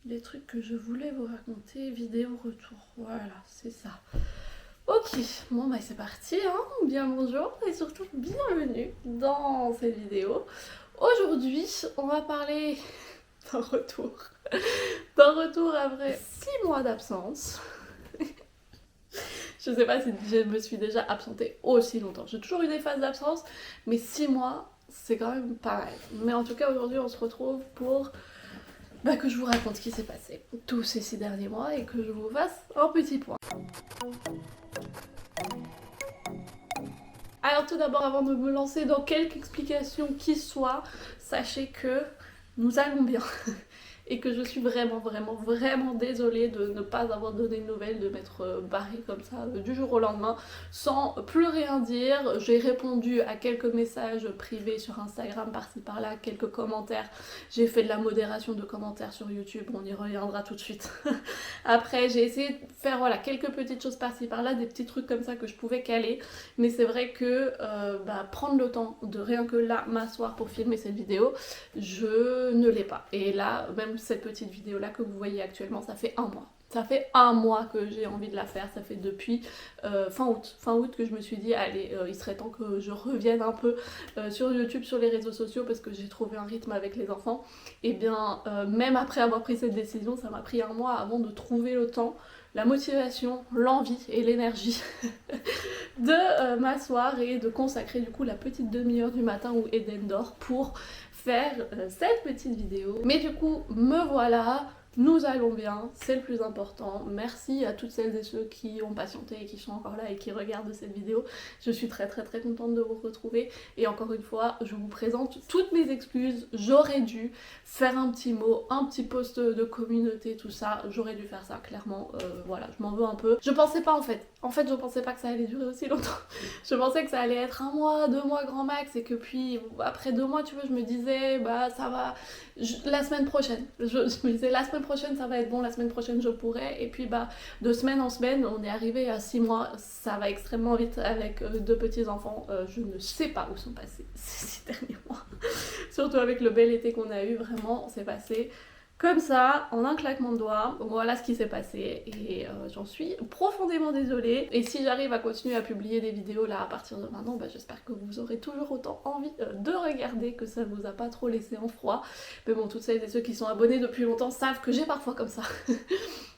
les trucs que je voulais vous raconter, vidéo retour, voilà, c'est ça. Ok, bon bah c'est parti, hein. Bien bonjour et surtout bienvenue dans cette vidéo. Aujourd'hui, on va parler d'un retour, d'un retour après 6 mois d'absence. Je sais pas si je me suis déjà absentée aussi longtemps. J'ai toujours eu des phases d'absence, mais 6 mois, c'est quand même pas mal. Mais en tout cas, aujourd'hui, on se retrouve pour que je vous raconte ce qui s'est passé tous ces 6 derniers mois et que je vous fasse un petit point. Alors tout d'abord, avant de me lancer dans quelque explication qui soit, sachez que nous allons bien. Et que je suis vraiment désolée de ne pas avoir donné de nouvelles, de m'être barrée comme ça du jour au lendemain sans plus rien dire. J'ai répondu à quelques messages privés sur Instagram par-ci par-là, quelques commentaires. J'ai fait de la modération de commentaires sur YouTube, on y reviendra tout de suite. Après j'ai essayé de faire voilà, quelques petites choses par-ci par-là, des petits trucs comme ça que je pouvais caler. Mais c'est vrai que prendre le temps de rien que là m'asseoir pour filmer cette vidéo, je ne l'ai pas. Et là, même cette petite vidéo là que vous voyez actuellement, ça fait un mois. Ça fait un mois que j'ai envie de la faire, ça fait depuis fin août que je me suis dit allez, il serait temps que je revienne un peu sur YouTube, sur les réseaux sociaux parce que j'ai trouvé un rythme avec les enfants. Et bien même après avoir pris cette décision, ça m'a pris un mois avant de trouver le temps, la motivation, l'envie et l'énergie de m'asseoir et de consacrer du coup la petite demi-heure du matin où Eden dort pour faire cette petite vidéo. Mais du coup, me voilà, nous allons bien, c'est le plus important. Merci à toutes celles et ceux qui ont patienté et qui sont encore là et qui regardent cette vidéo. Je suis très contente de vous retrouver et encore une fois, je vous présente toutes mes excuses. J'aurais dû faire un petit mot, un petit post de communauté, tout ça. J'aurais dû faire ça, clairement. Voilà, je m'en veux un peu. Je pensais pas en fait. Je pensais pas que ça allait durer aussi longtemps. Je pensais que ça allait être 1 mois, 2 mois grand max et que puis après 2 mois, tu vois, je me disais bah ça va, la semaine prochaine. Je me disais la semaine prochaine ça va être bon, la semaine prochaine je pourrai. Et puis bah de semaine en semaine, on est arrivé à 6 mois. Ça va extrêmement vite avec 2 petits enfants. Je ne sais pas où sont passés ces 6 derniers mois. Surtout avec le bel été qu'on a eu, vraiment, c'est passé comme ça, en un claquement de doigts. Voilà ce qui s'est passé et j'en suis profondément désolée. Et si j'arrive à continuer à publier des vidéos là à partir de maintenant, j'espère que vous aurez toujours autant envie de regarder, que ça vous a pas trop laissé en froid. Mais bon, toutes celles et ceux qui sont abonnés depuis longtemps savent que j'ai parfois comme ça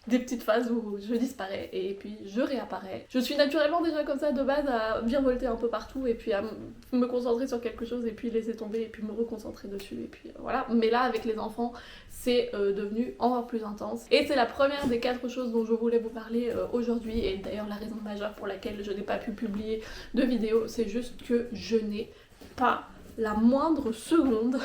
des petites phases où je disparais et puis je réapparais. Je suis naturellement déjà comme ça de base à virevolter un peu partout et puis à me concentrer sur quelque chose et puis laisser tomber et puis me reconcentrer dessus et puis voilà. Mais là avec les enfants c'est devenu encore plus intense et c'est la première des 4 choses dont je voulais vous parler aujourd'hui et d'ailleurs la raison majeure pour laquelle je n'ai pas pu publier de vidéo, c'est juste que je n'ai pas la moindre seconde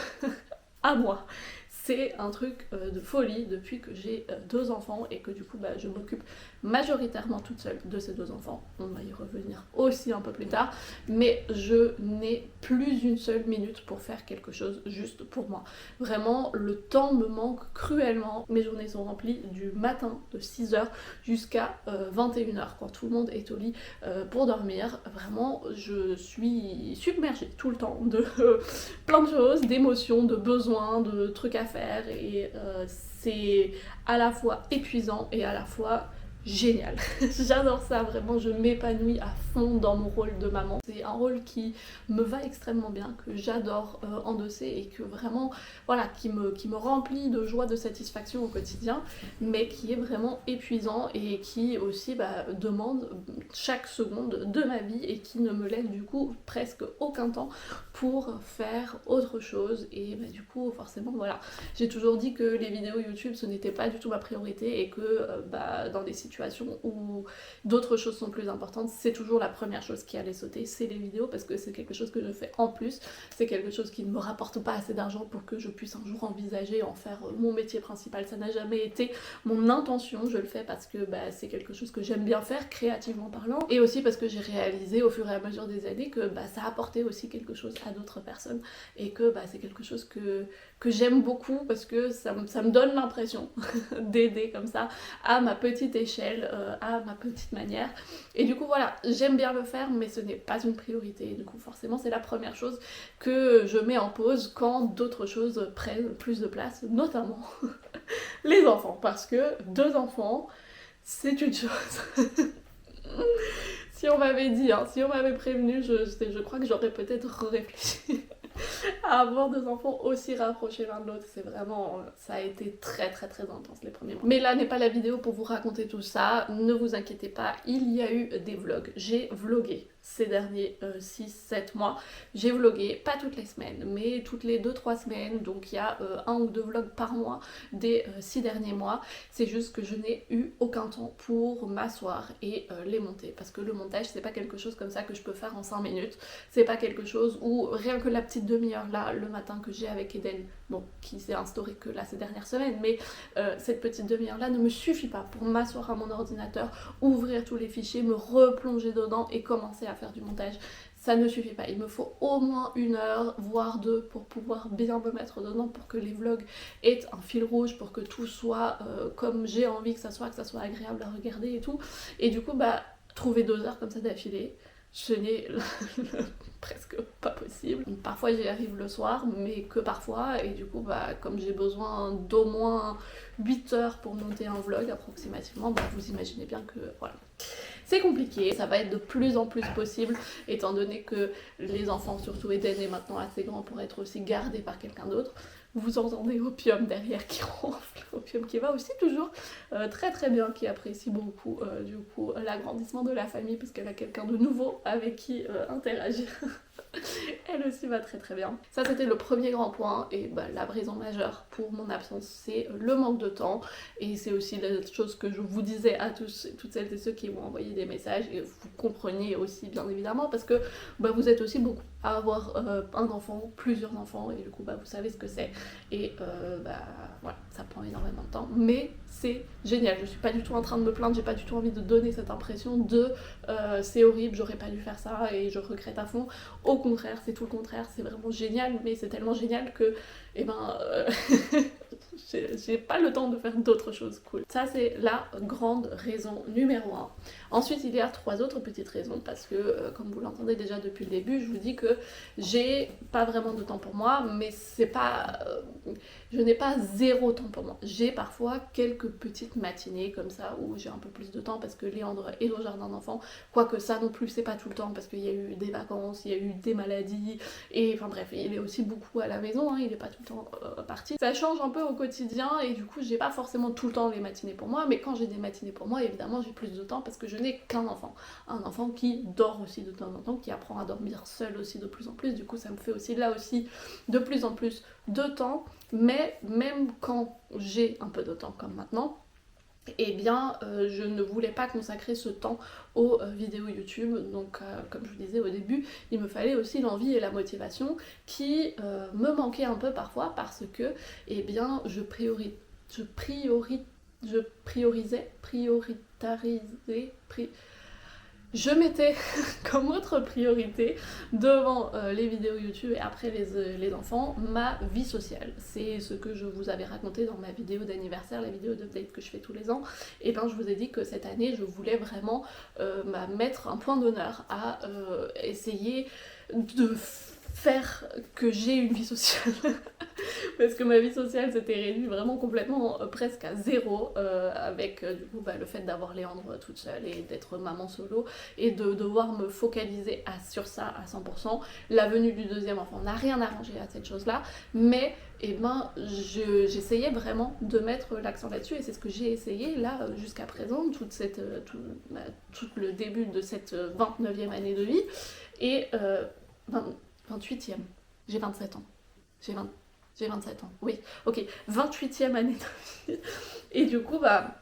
à moi. C'est un truc de folie depuis que j'ai 2 enfants et que du coup je m'occupe majoritairement toute seule de ces 2 enfants. On va y revenir aussi un peu plus tard, mais je n'ai plus une seule minute pour faire quelque chose juste pour moi. Vraiment, le temps me manque cruellement. Mes journées sont remplies du matin de 6h jusqu'à 21h quand tout le monde est au lit pour dormir. Vraiment, je suis submergée tout le temps de plein de choses, d'émotions, de besoins, de trucs à faire et c'est à la fois épuisant et à la fois génial. J'adore ça, vraiment, je m'épanouis à fond dans mon rôle de maman. C'est un rôle qui me va extrêmement bien, que j'adore endosser et que vraiment, voilà, qui me remplit de joie, de satisfaction au quotidien, mais qui est vraiment épuisant et qui aussi demande chaque seconde de ma vie et qui ne me laisse du coup presque aucun temps pour faire autre chose et du coup forcément voilà, j'ai toujours dit que les vidéos YouTube ce n'était pas du tout ma priorité et que dans des situations où d'autres choses sont plus importantes, c'est toujours la première chose qui allait sauter, c'est les vidéos parce que c'est quelque chose que je fais en plus, c'est quelque chose qui ne me rapporte pas assez d'argent pour que je puisse un jour envisager en faire mon métier principal, ça n'a jamais été mon intention, je le fais parce que c'est quelque chose que j'aime bien faire créativement parlant et aussi parce que j'ai réalisé au fur et à mesure des années que ça apportait aussi quelque chose à d'autres personnes et que c'est quelque chose que que j'aime beaucoup parce que ça me donne l'impression d'aider comme ça à ma petite échelle, à ma petite manière. Et du coup voilà, j'aime bien le faire mais ce n'est pas une priorité. Du coup forcément c'est la première chose que je mets en pause quand d'autres choses prennent plus de place, notamment les enfants. Parce que 2 enfants, c'est une chose. Si on m'avait dit, hein, si on m'avait prévenu, je crois que j'aurais peut-être réfléchi à avoir 2 enfants aussi rapprochés l'un de l'autre. C'est vraiment, ça a été très très très intense les premiers mois. Mais là n'est pas la vidéo pour vous raconter tout ça, ne vous inquiétez pas, il y a eu des vlogs. J'ai vlogué ces derniers 6-7 mois. J'ai vlogué, pas toutes les semaines, mais toutes les 2-3 semaines, donc il y a 1 ou 2 vlogs par mois des 6 derniers mois. C'est juste que je n'ai eu aucun temps pour m'asseoir et les monter, parce que le montage c'est pas quelque chose comme ça que je peux faire en 5 minutes, c'est pas quelque chose où rien que la petite demi-heure là le matin que j'ai avec Eden, bon qui s'est instauré que là ces dernières semaines, mais cette petite demi-heure là ne me suffit pas pour m'asseoir à mon ordinateur, ouvrir tous les fichiers, me replonger dedans et commencer à faire du montage. Ça ne suffit pas, il me faut au moins 1 heure, voire 2 pour pouvoir bien me mettre dedans, pour que les vlogs aient un fil rouge, pour que tout soit comme j'ai envie que ça soit agréable à regarder et tout. Et du coup, bah, trouver 2 heures comme ça d'affilée, ce n'est presque pas possible. Donc, parfois j'y arrive le soir, mais que parfois, et du coup, bah, comme j'ai besoin d'au moins 8 heures pour monter un vlog approximativement, bah, vous imaginez bien que voilà. C'est compliqué, ça va être de plus en plus possible, étant donné que les enfants, surtout Eden, est maintenant assez grand pour être aussi gardé par quelqu'un d'autre. Vous entendez Opium derrière qui ronfle, Opium qui va aussi toujours très très bien, qui apprécie beaucoup du coup l'agrandissement de la famille parce qu'elle a quelqu'un de nouveau avec qui interagir. Elle aussi va très très bien. Ça c'était le premier grand point et bah, la raison majeure pour mon absence c'est le manque de temps et c'est aussi la chose que je vous disais à tous, toutes celles et ceux qui m'ont envoyé des messages et vous compreniez aussi bien évidemment parce que bah, vous êtes aussi beaucoup à avoir un enfant, plusieurs enfants et du coup bah, vous savez ce que c'est et bah voilà ça prend énormément de temps mais c'est génial, je suis pas du tout en train de me plaindre, j'ai pas du tout envie de donner cette impression de c'est horrible, j'aurais pas dû faire ça et je regrette à fond. Au contraire, c'est tout le contraire, c'est vraiment génial, mais c'est tellement génial que, eh ben, j'ai pas le temps de faire d'autres choses cool. Ça, c'est la grande raison numéro 1. Ensuite, il y a 3 autres petites raisons, parce que, comme vous l'entendez déjà depuis le début, je vous dis que j'ai pas vraiment de temps pour moi, mais c'est pas... je n'ai pas 0 temps pour moi. J'ai parfois quelques petites matinées comme ça, où j'ai un peu plus de temps, parce que Léandre est au jardin d'enfants, quoique ça non plus, c'est pas tout le temps, parce qu'il y a eu des vacances, il y a eu des maladies, et enfin bref, il est aussi beaucoup à la maison, hein, il est pas tout le temps parti. Ça change un peu au quotidien, et du coup, j'ai pas forcément tout le temps les matinées pour moi, mais quand j'ai des matinées pour moi, évidemment, j'ai plus de temps, parce que je n'ai qu'un enfant. Un enfant qui dort aussi de temps en temps, qui apprend à dormir seul aussi de plus en plus, du coup, ça me fait aussi là aussi de plus en plus de temps, mais même quand j'ai un peu de temps comme maintenant, eh bien je ne voulais pas consacrer ce temps aux vidéos YouTube, donc comme je vous disais au début, il me fallait aussi l'envie et la motivation qui me manquaient un peu parfois parce que eh bien je je mettais comme autre priorité devant les vidéos YouTube et après les enfants, ma vie sociale. C'est ce que je vous avais raconté dans ma vidéo d'anniversaire, la vidéo d'update que je fais tous les ans. Et ben je vous ai dit que cette année, je voulais vraiment mettre un point d'honneur à essayer de faire que j'ai une vie sociale. Parce que ma vie sociale s'était réduite vraiment complètement, presque à 0, avec du coup le fait d'avoir Léandre toute seule et d'être maman solo et de devoir me focaliser sur ça à 100%. La venue du deuxième enfant n'a rien arrangé à cette chose-là, mais eh ben, j'essayais vraiment de mettre l'accent là-dessus et c'est ce que j'ai essayé là jusqu'à présent, tout le début de cette 29e année de vie et 28e, j'ai 27 ans. J'ai 27 ans, oui, ok, 28e année de vie. Et du coup, bah,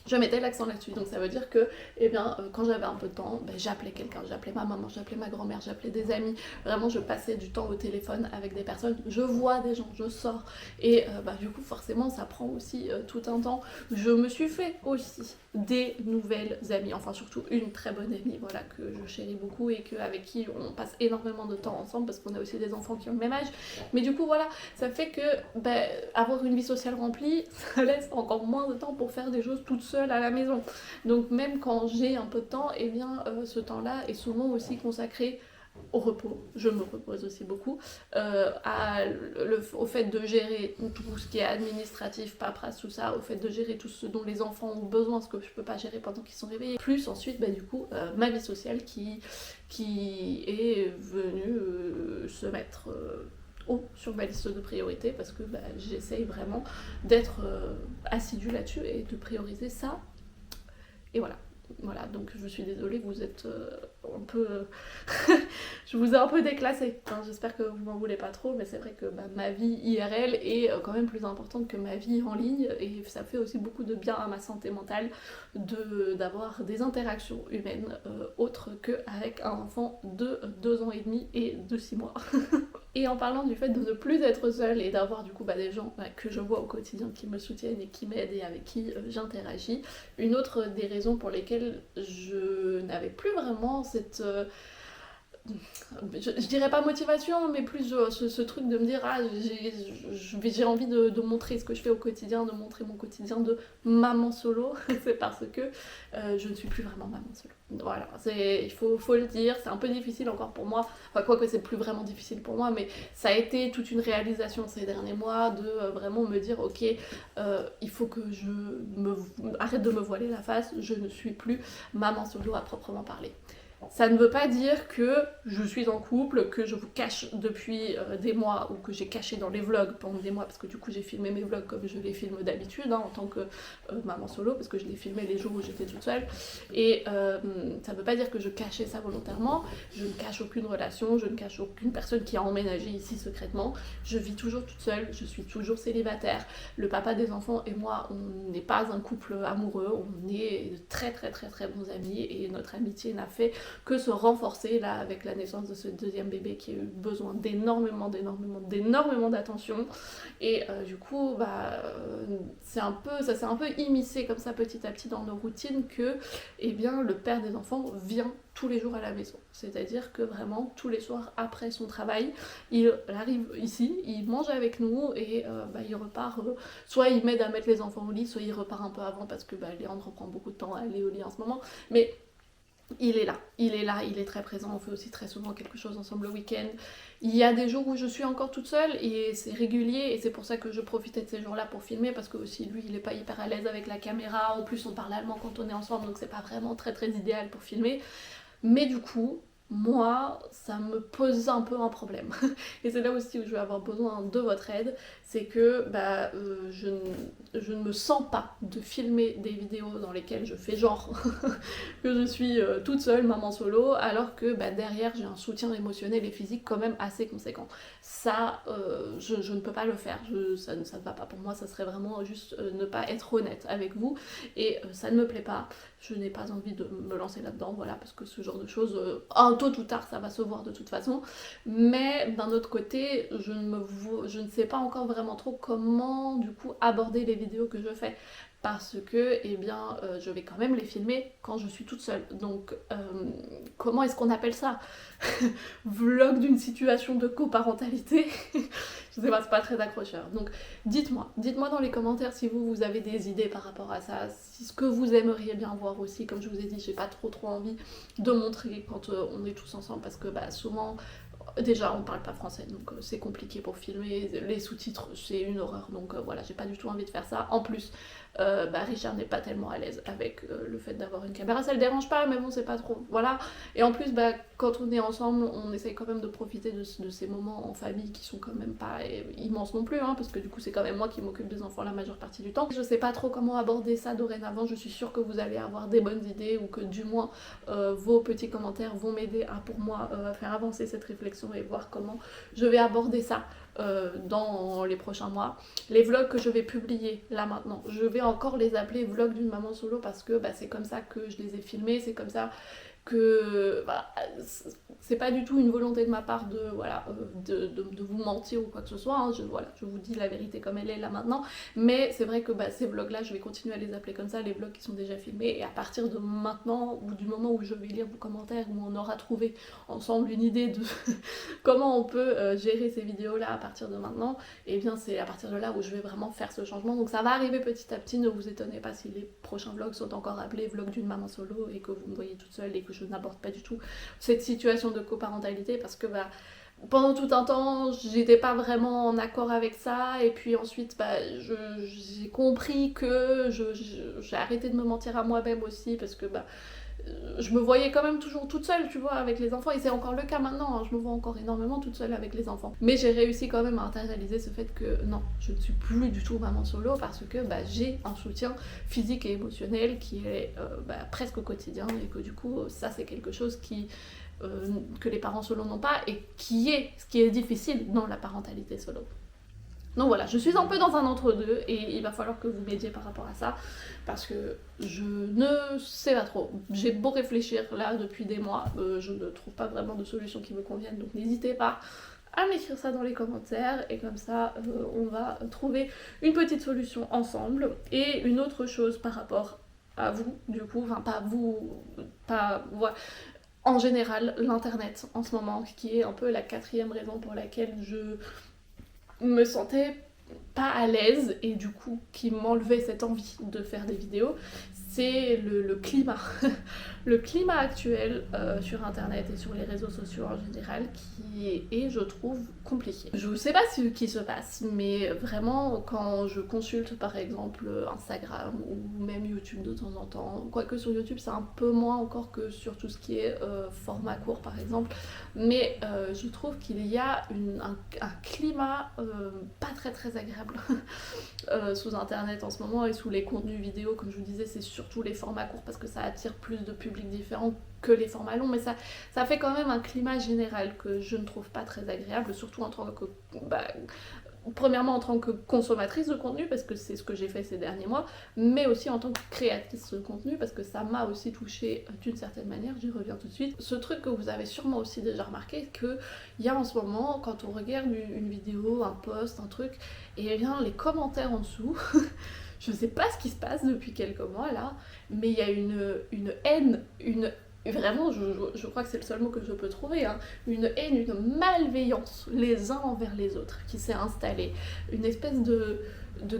je mettais l'accent là-dessus. Donc ça veut dire que, eh bien, quand j'avais un peu de temps, ben, j'appelais quelqu'un, j'appelais ma maman, j'appelais ma grand-mère, j'appelais des amis. Vraiment, je passais du temps au téléphone avec des personnes. Je vois des gens, je sors. Et bah, du coup, forcément, ça prend aussi tout un temps. Je me suis fait aussi des nouvelles amies, enfin surtout une très bonne amie, voilà, que je chéris beaucoup et avec qui on passe énormément de temps ensemble parce qu'on a aussi des enfants qui ont le même âge. Mais du coup, voilà, ça fait que ben, avoir une vie sociale remplie, ça laisse encore moins de temps pour faire des choses toute seule à la maison. Donc même quand j'ai un peu de temps, eh bien ce temps-là est souvent aussi consacré au repos. Je me repose aussi beaucoup, au fait de gérer tout ce qui est administratif, paperasse, tout ça, au fait de gérer tout ce dont les enfants ont besoin, ce que je peux pas gérer pendant qu'ils sont réveillés. Plus ensuite, bah, du coup, ma vie sociale qui est venue se mettre haut sur ma liste de priorités parce que bah, j'essaye vraiment d'être assidue là-dessus et de prioriser ça. Et voilà. Voilà, donc je suis désolée, vous êtes un peu... je vous ai un peu déclassé. Hein, j'espère que vous m'en voulez pas trop, mais c'est vrai que bah, ma vie IRL est quand même plus importante que ma vie en ligne, et ça fait aussi beaucoup de bien à ma santé mentale d'avoir des interactions humaines autres qu'avec un enfant de 2 ans et demi et de 6 mois. Et en parlant du fait de ne plus être seule et d'avoir du coup bah, des gens que je vois au quotidien qui me soutiennent et qui m'aident et avec qui j'interagis, une autre des raisons pour lesquelles je n'avais plus vraiment cette... je dirais pas motivation, mais plus ce truc de me dire ah j'ai envie de montrer ce que je fais au quotidien, de montrer mon quotidien de maman solo, c'est parce que je ne suis plus vraiment maman solo. Voilà, il faut le dire, c'est un peu difficile encore pour moi, enfin quoique c'est plus vraiment difficile pour moi, mais ça a été toute une réalisation ces derniers mois de vraiment me dire ok, il faut que arrête de me voiler la face, je ne suis plus maman solo à proprement parler. Ça ne veut pas dire que je suis en couple, que je vous cache depuis des mois ou que j'ai caché dans les vlogs pendant des mois parce que du coup j'ai filmé mes vlogs comme je les filme d'habitude en tant que maman solo parce que je les filmais les jours où j'étais toute seule et ça ne veut pas dire que je cachais ça volontairement, je ne cache aucune relation, je ne cache aucune personne qui a emménagé ici secrètement, je vis toujours toute seule, je suis toujours célibataire, le papa des enfants et moi on n'est pas un couple amoureux, on est de très très très très bons amis et notre amitié n'a fait que se renforcer là avec la naissance de ce deuxième bébé qui a eu besoin d'énormément d'attention et du coup bah ça s'est un peu immiscé comme ça petit à petit dans nos routines que eh bien le père des enfants vient tous les jours à la maison, c'est-à-dire que vraiment tous les soirs après son travail il arrive ici, il mange avec nous et bah, il repart, soit il m'aide à mettre les enfants au lit, soit il repart un peu avant parce que bah, Léandre prend beaucoup de temps à aller au lit en ce moment, mais il est là, il est très présent, on fait aussi très souvent quelque chose ensemble le week-end. Il y a des jours où je suis encore toute seule et c'est régulier et c'est pour ça que je profitais de ces jours-là pour filmer parce que aussi lui il est pas hyper à l'aise avec la caméra, en plus on parle allemand quand on est ensemble donc c'est pas vraiment très très idéal pour filmer. Mais du coup, moi, ça me pose un peu un problème. Et c'est là aussi où je vais avoir besoin de votre aide, c'est que bah, je ne me sens pas de filmer des vidéos dans lesquelles je fais genre que je suis toute seule, maman solo, alors que bah, derrière j'ai un soutien émotionnel et physique quand même assez conséquent. Ça, je ne peux pas le faire, ça ne va pas pour moi, ça serait vraiment juste ne pas être honnête avec vous, et ça ne me plaît pas. Je n'ai pas envie de me lancer là-dedans, voilà, parce que ce genre de choses, tôt ou tard, ça va se voir de toute façon. Mais d'un autre côté, je ne sais pas encore vraiment trop comment, du coup, aborder les vidéos que je fais. Parce que, eh bien, je vais quand même les filmer quand je suis toute seule. Donc, comment est-ce qu'on appelle ça? Vlog d'une situation de coparentalité. Je sais pas, c'est pas très accrocheur. Donc, dites-moi dans les commentaires si vous avez des idées par rapport à ça, si ce que vous aimeriez bien voir aussi. Comme je vous ai dit, j'ai pas trop envie de montrer quand on est tous ensemble parce que bah, souvent, déjà on parle pas français donc c'est compliqué pour filmer, les sous-titres c'est une horreur donc voilà, j'ai pas du tout envie de faire ça. En plus, bah, Richard n'est pas tellement à l'aise avec le fait d'avoir une caméra, ça le dérange pas mais bon c'est pas trop, voilà. Et en plus bah, quand on est ensemble on essaye quand même de profiter de ces moments en famille qui sont quand même pas immenses non plus hein, parce que du coup c'est quand même moi qui m'occupe des enfants la majeure partie du temps. Je sais pas trop comment aborder ça dorénavant, je suis sûre que vous allez avoir des bonnes idées ou que du moins vos petits commentaires vont m'aider à pour moi faire avancer cette réflexion et voir comment je vais aborder ça dans les prochains mois. Les vlogs que je vais publier là maintenant, je vais encore les appeler vlogs d'une maman solo parce que c'est comme ça que je les ai filmés, c'est comme ça que c'est pas du tout une volonté de ma part de, de vous mentir ou quoi que ce soit, hein. Je vous dis la vérité comme elle est là maintenant, mais c'est vrai que ces vlogs là je vais continuer à les appeler comme ça, les vlogs qui sont déjà filmés, et à partir de maintenant ou du moment où je vais lire vos commentaires, où on aura trouvé ensemble une idée de comment on peut gérer ces vidéos là à partir de maintenant, et bien c'est à partir de là où je vais vraiment faire ce changement. Donc ça va arriver petit à petit, ne vous étonnez pas si les prochains vlogs sont encore appelés vlogs d'une maman solo et que vous me voyez toute seule et que je n'aborde pas du tout cette situation de coparentalité, parce que pendant tout un temps j'étais pas vraiment en accord avec ça, et puis ensuite j'ai compris que j'ai arrêté de me mentir à moi-même aussi, parce que je me voyais quand même toujours toute seule, tu vois, avec les enfants, et c'est encore le cas maintenant, hein, je me vois encore énormément toute seule avec les enfants. Mais j'ai réussi quand même à internaliser ce fait que non, je ne suis plus du tout maman solo, parce que j'ai un soutien physique et émotionnel qui est presque au quotidien, et que du coup, ça c'est quelque chose que les parents solo n'ont pas, et ce qui est difficile dans la parentalité solo. Donc voilà, je suis un peu dans un entre-deux, et il va falloir que vous m'aidiez par rapport à ça, parce que je ne sais pas trop. J'ai beau réfléchir là depuis des mois, je ne trouve pas vraiment de solution qui me convienne, donc n'hésitez pas à m'écrire ça dans les commentaires, et comme ça on va trouver une petite solution ensemble. Et une autre chose par rapport à vous, du coup, enfin pas vous, pas... Voilà. En général, l'internet en ce moment, qui est un peu la 4e raison pour laquelle je me sentais pas à l'aise, et du coup qui m'enlevait cette envie de faire des vidéos, c'est le climat. Le climat actuel sur internet et sur les réseaux sociaux en général, qui est, je trouve, compliqué. Je sais pas ce qui se passe, mais vraiment quand je consulte par exemple Instagram ou même YouTube de temps en temps, quoique sur YouTube c'est un peu moins encore que sur tout ce qui est format court par exemple, mais je trouve qu'il y a un climat pas très agréable sous internet en ce moment, et sous les contenus vidéo, comme je vous disais, c'est surtout les formats courts parce que ça attire plus de publics différents que les formats longs, mais ça fait quand même un climat général que je ne trouve pas très agréable, surtout en tant que... premièrement en tant que consommatrice de contenu, parce que c'est ce que j'ai fait ces derniers mois, mais aussi en tant que créatrice de contenu, parce que ça m'a aussi touchée d'une certaine manière, j'y reviens tout de suite. Ce truc que vous avez sûrement aussi déjà remarqué, qu'il y a en ce moment, quand on regarde une vidéo, un post, un truc, et bien les commentaires en dessous, je sais pas ce qui se passe depuis quelques mois là, mais il y a une haine, vraiment, je crois que c'est le seul mot que je peux trouver, hein. Une haine, une malveillance les uns envers les autres qui s'est installée, une espèce de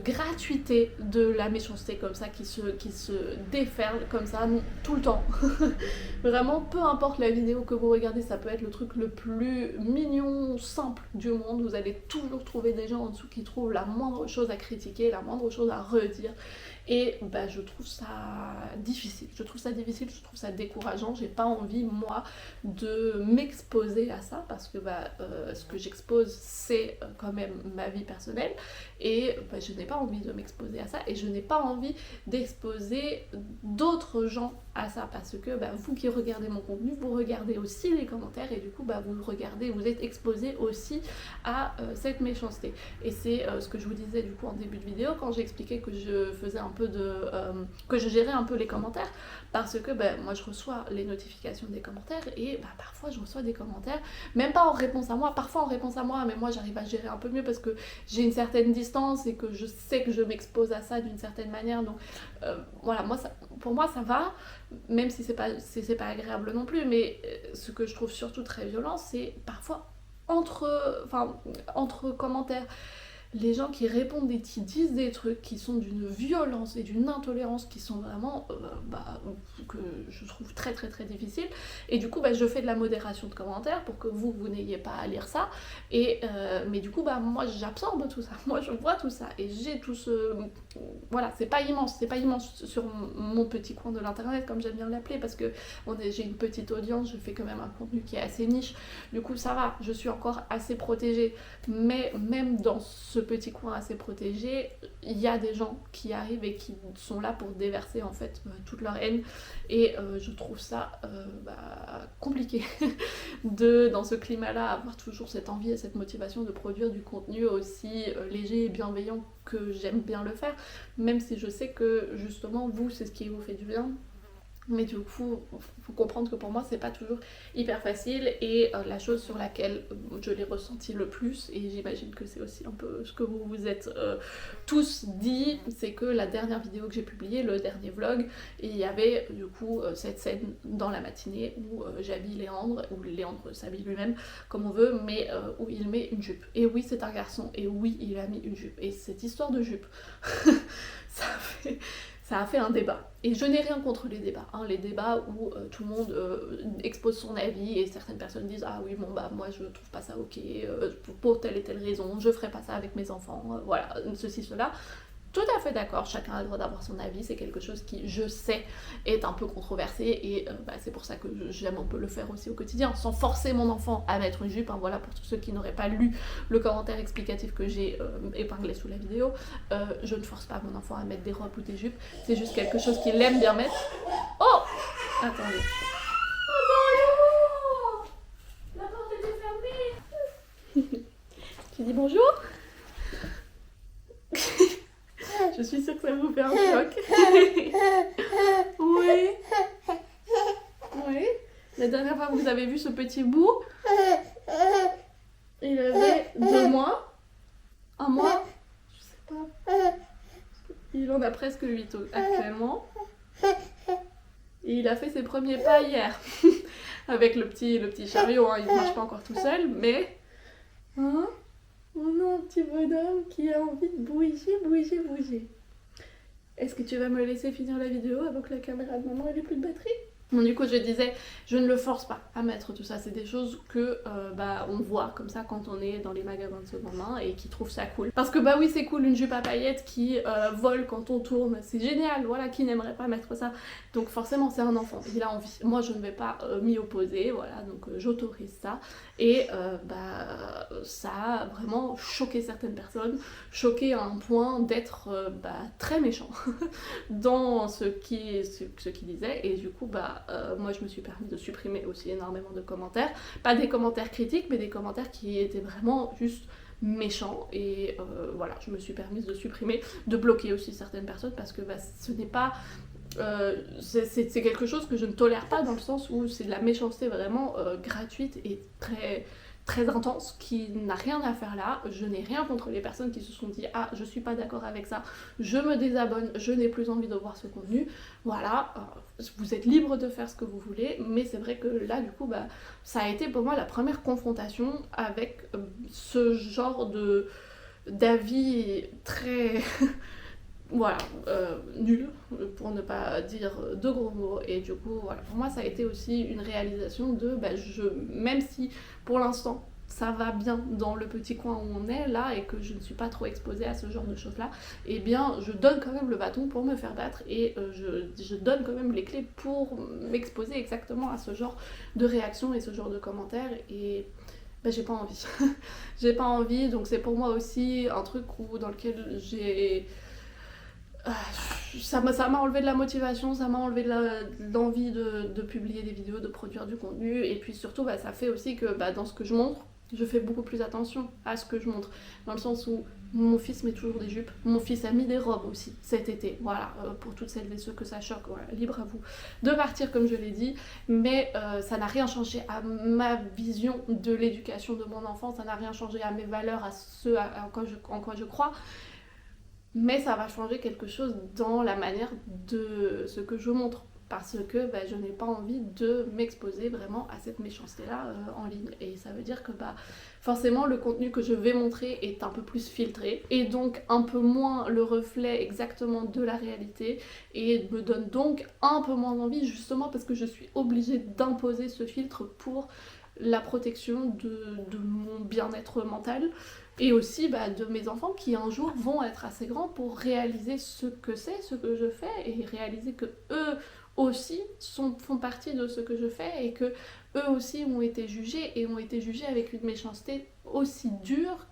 gratuité de la méchanceté comme ça qui se déferle comme ça tout le temps. Vraiment, peu importe la vidéo que vous regardez, ça peut être le truc le plus mignon, simple du monde, vous allez toujours trouver des gens en dessous qui trouvent la moindre chose à critiquer, la moindre chose à redire. Et je trouve ça difficile, je trouve ça décourageant. J'ai pas envie, moi, de m'exposer à ça, parce que ce que j'expose, c'est quand même ma vie personnelle, et je n'ai pas envie de m'exposer à ça, et je n'ai pas envie d'exposer d'autres gens à ça, parce que vous qui regardez mon contenu, vous regardez aussi les commentaires, et du coup vous êtes exposé aussi à cette méchanceté. Et c'est ce que je vous disais du coup en début de vidéo, quand j'expliquais que je faisais un peu que je gérais un peu les commentaires, parce que moi je reçois les notifications des commentaires, et parfois je reçois des commentaires, même pas en réponse à moi, parfois en réponse à moi, mais moi j'arrive à gérer un peu mieux parce que j'ai une certaine distance et que je sais que je m'expose à ça d'une certaine manière, donc voilà, pour moi ça va, même si c'est pas agréable non plus, mais ce que je trouve surtout très violent, c'est parfois entre commentaires, les gens qui disent des trucs qui sont d'une violence et d'une intolérance qui sont vraiment que je trouve très difficile, et du coup je fais de la modération de commentaires pour que vous n'ayez pas à lire ça, et mais du coup moi j'absorbe tout ça, moi je vois tout ça, et j'ai tout ce voilà, c'est pas immense sur mon petit coin de l'internet comme j'aime bien l'appeler, parce que j'ai une petite audience, je fais quand même un contenu qui est assez niche, du coup ça va, je suis encore assez protégée, mais même dans ce petit coin assez protégé, il y a des gens qui arrivent et qui sont là pour déverser en fait toute leur haine, et je trouve ça compliqué dans ce climat-là, avoir toujours cette envie et cette motivation de produire du contenu aussi léger et bienveillant que j'aime bien le faire, même si je sais que justement vous c'est ce qui vous fait du bien. Mais du coup, faut comprendre que pour moi, c'est pas toujours hyper facile, et la chose sur laquelle je l'ai ressenti le plus, et j'imagine que c'est aussi un peu ce que vous vous êtes tous dit, c'est que la dernière vidéo que j'ai publiée, le dernier vlog, il y avait du coup cette scène dans la matinée où j'habille Léandre, où Léandre s'habille lui-même comme on veut, mais où il met une jupe. Et oui, c'est un garçon, et oui, il a mis une jupe. Et cette histoire de jupe, ça a fait un débat. Et je n'ai rien contre les débats, hein, les débats où tout le monde expose son avis et certaines personnes disent ah oui bon bah moi je trouve pas ça ok, pour telle et telle raison, je ferai pas ça avec mes enfants, voilà, ceci, cela. Tout à fait d'accord, chacun a le droit d'avoir son avis, c'est quelque chose qui, je sais, est un peu controversé, et c'est pour ça que j'aime un peu le faire aussi au quotidien, sans forcer mon enfant à mettre une jupe, hein, voilà, pour tous ceux qui n'auraient pas lu le commentaire explicatif que j'ai épinglé sous la vidéo, je ne force pas mon enfant à mettre des robes ou des jupes, c'est juste quelque chose qu'il aime bien mettre. Oh, attendez. Oh non, la porte était fermée. Tu dis bonjour? Je suis sûre que ça vous fait un choc. Oui. Oui. La dernière fois que vous avez vu ce petit bout, il avait 2 mois. 1 mois. Je sais pas. Il en a presque 8 actuellement. Et il a fait ses premiers pas hier. Avec le petit chariot, hein. Il ne marche pas encore tout seul, mais... Hein? Oh non, petit bonhomme qui a envie de bouger. Est-ce que tu vas me laisser finir la vidéo avant que la caméra de maman ait plus de batterie? Bon, du coup, je disais, je ne le force pas à mettre tout ça. C'est des choses que on voit comme ça quand on est dans les magasins de seconde main et qui trouvent ça cool. Parce que bah oui, c'est cool une jupe à paillettes qui vole quand on tourne, c'est génial. Voilà, qui n'aimerait pas mettre ça? Donc forcément, c'est un enfant, il a envie. Moi, je ne vais pas m'y opposer, voilà. Donc j'autorise ça. Et ça a vraiment choqué certaines personnes, choqué à un point d'être très méchant dans ce qui disait, et du coup moi je me suis permis de supprimer aussi énormément de commentaires, pas des commentaires critiques mais des commentaires qui étaient vraiment juste méchants, et voilà, je me suis permise de supprimer, de bloquer aussi certaines personnes, parce que ce n'est pas... c'est quelque chose que je ne tolère pas, dans le sens où c'est de la méchanceté vraiment gratuite et très intense, qui n'a rien à faire là. Je n'ai rien contre les personnes qui se sont dit ah je suis pas d'accord avec ça, je me désabonne, je n'ai plus envie de voir ce contenu, voilà, vous êtes libre de faire ce que vous voulez, mais c'est vrai que là du coup ça a été pour moi la première confrontation avec ce genre d'avis très voilà, nul, pour ne pas dire de gros mots, et du coup voilà, pour moi ça a été aussi une réalisation de même si pour l'instant ça va bien dans le petit coin où on est là et que je ne suis pas trop exposée à ce genre de choses là, et bien je donne quand même le bâton pour me faire battre, et je donne quand même les clés pour m'exposer exactement à ce genre de réactions et ce genre de commentaires, et j'ai pas envie. J'ai pas envie, donc c'est pour moi aussi un truc dans lequel j'ai... ça m'a enlevé de la motivation, ça m'a enlevé de l'envie de publier des vidéos, de produire du contenu, et puis surtout ça fait aussi que dans ce que je montre, je fais beaucoup plus attention à ce que je montre, dans le sens où mon fils met toujours des jupes, mon fils a mis des robes aussi cet été, voilà, pour toutes celles et ceux que ça choque, voilà, libre à vous de partir comme je l'ai dit, mais ça n'a rien changé à ma vision de l'éducation de mon enfant, ça n'a rien changé à mes valeurs, à ce en quoi je crois, mais ça va changer quelque chose dans la manière de ce que je montre, parce que je n'ai pas envie de m'exposer vraiment à cette méchanceté-là en ligne. Et ça veut dire que forcément le contenu que je vais montrer est un peu plus filtré, et donc un peu moins le reflet exactement de la réalité, et me donne donc un peu moins envie, justement parce que je suis obligée d'imposer ce filtre pour la protection de mon bien-être mental. Et aussi de mes enfants qui un jour vont être assez grands pour réaliser ce que c'est, ce que je fais, et réaliser que eux aussi font partie de ce que je fais, et que eux aussi ont été jugés, et ont été jugés avec une méchanceté aussi dure.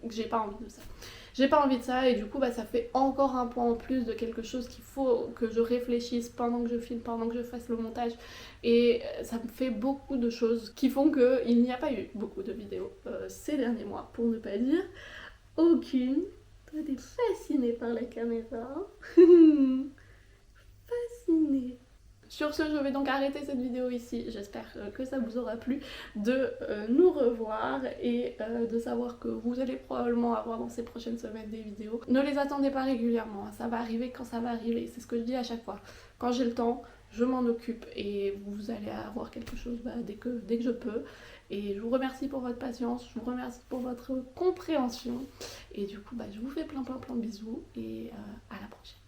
J'ai pas envie de ça. J'ai pas envie de ça, et du coup ça fait encore un point en plus de quelque chose qu'il faut que je réfléchisse pendant que je filme, pendant que je fasse le montage, et ça me fait beaucoup de choses qui font qu'il n'y a pas eu beaucoup de vidéos ces derniers mois, pour ne pas dire aucune. Toi t'es fascinée par la caméra. Fascinée. Sur ce, je vais donc arrêter cette vidéo ici. J'espère que ça vous aura plu de nous revoir, et de savoir que vous allez probablement avoir dans ces prochaines semaines des vidéos. Ne les attendez pas régulièrement, ça va arriver quand ça va arriver. C'est ce que je dis à chaque fois. Quand j'ai le temps, je m'en occupe, et vous allez avoir quelque chose dès que je peux. Et je vous remercie pour votre patience, je vous remercie pour votre compréhension. Et du coup, je vous fais plein de bisous, et à la prochaine.